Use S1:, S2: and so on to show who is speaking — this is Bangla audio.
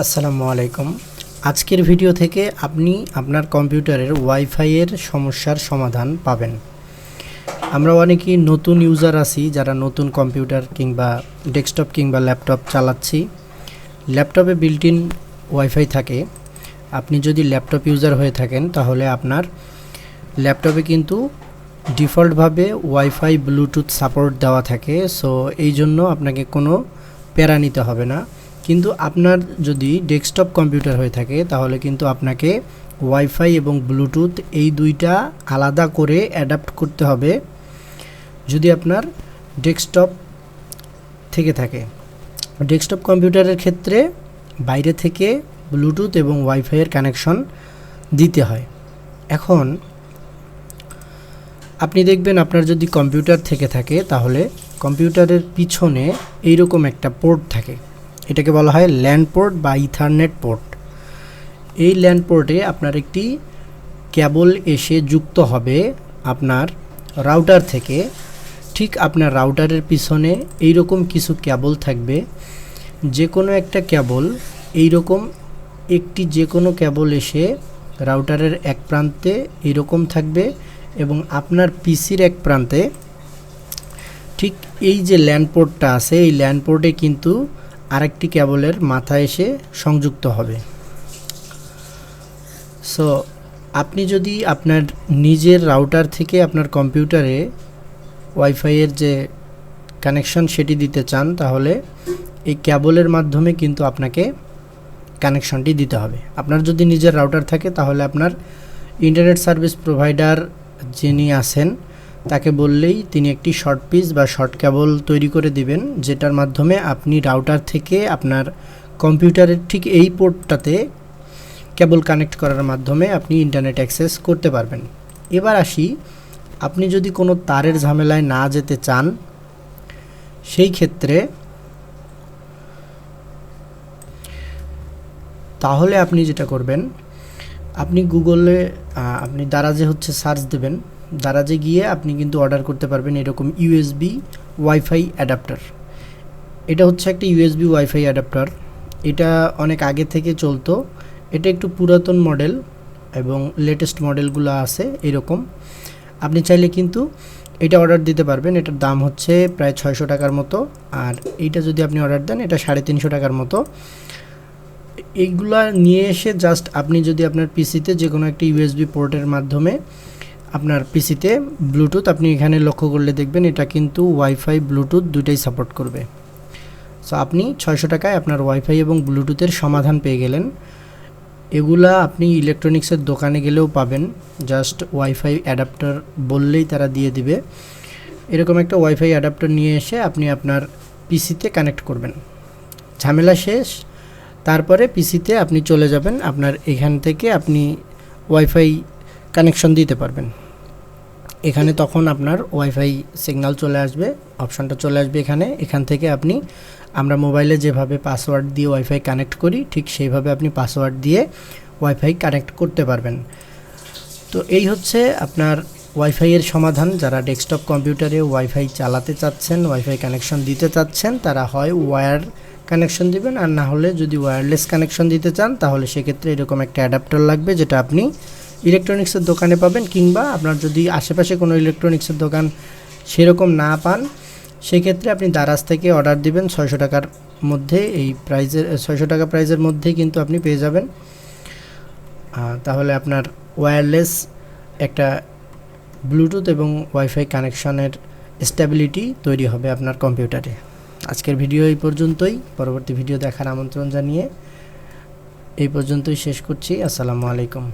S1: আসসালামু আলাইকুম। আজকের ভিডিও থেকে আপনি আপনার কম্পিউটারের ওয়াইফাইয়ের সমস্যার সমাধান পাবেন। আমরা অনেকেই নতুন ইউজার আছি যারা নতুন কম্পিউটার কিংবা ডেস্কটপ কিংবা ল্যাপটপ চালাচ্ছি। ল্যাপটপে বিল্ট ইন ওয়াইফাই থাকে। আপনি যদি ল্যাপটপ ইউজার হয়ে থাকেন তাহলে আপনার ল্যাপটপে কিন্তু ডিফল্টভাবে ওয়াইফাই ব্লুটুথ সাপোর্ট দেওয়া থাকে। সো এই জন্য আপনাকে কোনো প্যারা নিতে হবে না। কিন্তু আপনার যদি ডেস্কটপ কম্পিউটার হয়ে থাকে তাহলে কিন্তু আপনাকে ওয়াইফাই এবং ব্লুটুথ এই দুইটা আলাদা করে অ্যাডাপ্ট করতে হবে যদি আপনার ডেস্কটপ থেকে থাকে। ডেস্কটপ কম্পিউটারের ক্ষেত্রে বাইরে থেকে ব্লুটুথ এবং ওয়াইফাইয়ের কানেকশন দিতে হয়। এখন আপনি দেখবেন আপনার যদি কম্পিউটার থেকে থাকে তাহলে কম্পিউটারের পিছনে এইরকম একটা পোর্ট থাকে। এটাকে বলা হয় ল্যান পোর্ট বা ইথারনেট পোর্ট। এই ল্যান পোর্টে আপনার একটি কেবল এসে যুক্ত হবে আপনার রাউটার থেকে। ঠিক আপনার রাউটারের পিছনে এইরকম কিছু কেবল থাকবে। যে কোনো একটা কেবল এইরকম একটি যে কোনো কেবল এসে রাউটারের এক প্রান্তে এইরকম থাকবে এবং আপনার পিসির এক প্রান্তে ঠিক এই যে ল্যান পোর্টটা আছে এই ল্যান পোর্টে কিন্তু আরেকটি কেবলের মাথা এসে সংযুক্ত হবে। সো আপনি যদি আপনার নিজের রাউটার থেকে আপনার কম্পিউটারে ওয়াইফাইয়ের যে কানেকশন সেটি দিতে চান তাহলে এই কেবলের মাধ্যমে কিন্তু আপনাকে কানেকশনটি দিতে হবে। আপনার যদি নিজের রাউটার থাকে তাহলে আপনার ইন্টারনেট সার্ভিস প্রোভাইডার যিনি আছেন তাকে বললেই তিনি একটি শর্ট পিস বা শর্ট কেবল তৈরি করে দিবেন, যেটার মাধ্যমে আপনি রাউটার থেকে আপনার কম্পিউটারের ঠিক এই পোর্টটাতে কেবল কানেক্ট করার মাধ্যমে আপনি ইন্টারনেট অ্যাক্সেস করতে পারবেন। এবার আসি, আপনি যদি কোনো তারের ঝামেলায় না যেতে চান সেই ক্ষেত্রে তাহলে আপনি যেটা করবেন, আপনি গুগলে আপনি দারাজে সার্চ দেবেন। দারাজে গিয়ে আপনি কিন্তু অর্ডার করতে পারবেন এরকম ইউএসবি ওয়াইফাই অ্যাডাপ্টার। এটা হচ্ছে একটা ইউএসবি ওয়াইফাই অ্যাডাপ্টার। এটা অনেক আগে থেকে চলতো। এটা একটু পুরাতন মডেল এবং লেটেস্ট মডেলগুলো আছে এরকম। আপনি চাইলে কিন্তু এটা অর্ডার দিতে পারবেন। এটার দাম হচ্ছে প্রায় 600 টাকার মতো। আর এইটা যদি আপনি অর্ডার দেন এটা 350 টাকার মতো। এইগুলা নিয়ে এসে জাস্ট আপনি যদি আপনার পিসিতে যে কোনো একটা ইউএসবি পোর্টের মাধ্যমে আপনার পিসিতে ব্লুটুথ, আপনি এখানে লক্ষ্য করলে দেখবেন এটা কিন্তু ওয়াইফাই ব্লুটুথ দুইটাই সাপোর্ট করবে। সো আপনি 600 টাকায় আপনার ওয়াইফাই এবং ব্লুটুথের সমাধান পেয়ে গেলেন। এগুলা আপনি ইলেকট্রনিক্সের দোকানে গেলেও পাবেন। জাস্ট ওয়াইফাই অ্যাডাপ্টার বললেই তারা দিয়ে দিবে। এরকম একটা ওয়াইফাই অ্যাডাপ্টার নিয়ে এসে আপনি আপনার পিসিতে কানেক্ট করবেন। ঝামেলা শেষ। তারপরে পিসিতে আপনি চলে যাবেন, আপনার এখান থেকে আপনি ওয়াইফাই কানেকশন দিতে পারবেন। এখানে তখন আপনার ওয়াইফাই সিগন্যাল চলে আসবে, অপশানটা চলে আসবে এখান থেকে আমরা মোবাইলে যেভাবে পাসওয়ার্ড দিয়ে ওয়াইফাই কানেক্ট করি ঠিক সেইভাবে আপনি পাসওয়ার্ড দিয়ে ওয়াইফাই কানেক্ট করতে পারবেন। তো এই হচ্ছে আপনার ওয়াইফাইয়ের সমাধান। যারা ডেস্কটপ কম্পিউটারে ওয়াইফাই চালাতে চাচ্ছেন, ওয়াইফাই কানেকশন দিতে চাচ্ছেন, তারা হয় ওয়্যার কানেকশন দিবেন, আর না হলে যদি ওয়্যারলেস কানেকশন দিতে চান তাহলে সেক্ষেত্রে এরকম একটা অ্যাডাপ্টার লাগবে, যেটা আপনি ইলেকট্রনিক্সের দোকানে পাবেন। কিংবা আপনার যদি আশেপাশে কোনো ইলেকট্রনিক্সের দোকান সেরকম না পান সেক্ষেত্রে আপনি দারাজ থেকে অর্ডার দিবেন 600 টাকার মধ্যে। এই প্রাইজের 600 টাকা প্রাইজের মধ্যেই কিন্তু আপনি পেয়ে যাবেন। তাহলে আপনার ওয়্যারলেস একটা ব্লুটুথ এবং ওয়াইফাই কানেকশনের স্টেবিলিটি তৈরি হবে আপনার কম্পিউটারে। আজকের ভিডিও এই পর্যন্তই। পরবর্তী ভিডিও দেখার আমন্ত্রণ জানিয়ে এই পর্যন্তই শেষ করছি। আসসালামু আলাইকুম।